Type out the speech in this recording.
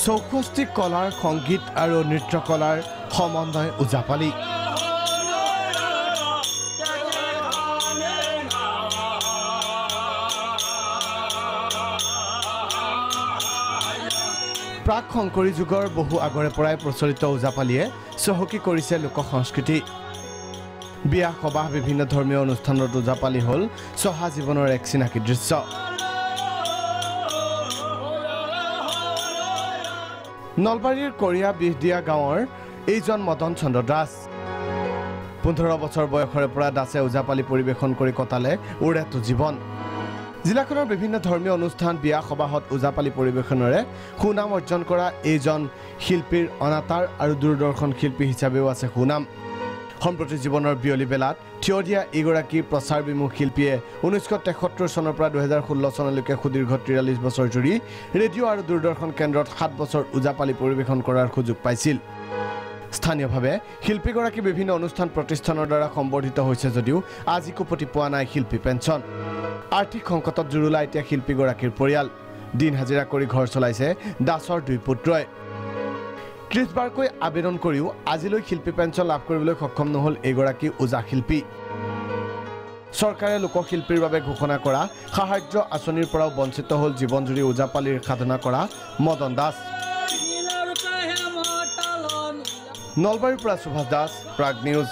চৌষষ্ঠি কলাৰ সংগীত আৰু নৃত্য কলাৰ সমন্বয় ওজাপালি প্ৰাক শংকৰী যুগৰ বহু আগৰে পৰাই প্ৰচলিত ওজাপালিয়ে চহকী কৰিছে লোক সংস্কৃতি বিয়া সবাহ বিভিন্ন ধৰ্মীয় অনুষ্ঠানত ওজাপালি হল চহা জীৱনৰ এক চিনাকি দৃশ্য নলবাৰীৰ কৰিয়া বিহদিয়া গাঁৱৰ এইজন মদন চন্দ্ৰ দাস 15 বছৰ বয়সৰে পৰা দাসে ওজাপালি পৰিবেশন কৰি কটালে উৰেটো জীৱন জিলাখনৰ বিভিন্ন ধৰ্মীয় অনুষ্ঠান বিয়া সবাহত ওজাপালি পৰিবেশনৰে সুনাম অৰ্জন কৰা এইজন শিল্পীৰ অনাতাৰ আৰু দূৰদৰ্শন শিল্পী হিচাপেও আছে সুনাম সম্প্ৰতি জীৱনৰ বিয়লি বেলাত থিয় দিয়া এগৰাকী প্ৰচাৰ বিমুখ শিল্পীয়ে 1973 চনৰ পৰা 2016 চনলৈকে সুদীৰ্ঘ 43 বছৰ জুৰি ৰেডিঅ' আৰু দূৰদৰ্শন কেন্দ্ৰত 7 বছৰ ওজাপালি পৰিবেশন কৰাৰ সুযোগ পাইছিল স্থানীয়ভাৱে শিল্পীগৰাকী বিভিন্ন অনুষ্ঠান প্ৰতিষ্ঠানৰ দ্বাৰা সম্বৰ্ধিত হৈছে যদিও আজি কোপতি পোৱা নাই শিল্পী পেঞ্চন আৰ্থিক সংকটত জুৰুলা এতিয়া শিল্পীগৰাকীৰ পৰিয়াল দিন হাজিৰা কৰি ঘৰ চলাইছে দাসৰ দুই পুত্ৰই 30 বাৰকৈ আবেদন কৰিও আজিলৈ শিল্পী পেঞ্চন লাভ কৰিবলৈ সক্ষম নহল এগৰাকী ওজা শিল্পী চৰকাৰে লোকশিল্পীৰ বাবে ঘোষণা কৰা সাহায্য আঁচনিৰ পৰাও বঞ্চিত হল জীৱনজুৰি ওজাপালিৰ সাধনা কৰা মদন দাস নলবাৰীৰ পৰা সুভাষ দাস প্ৰাগ নিউজ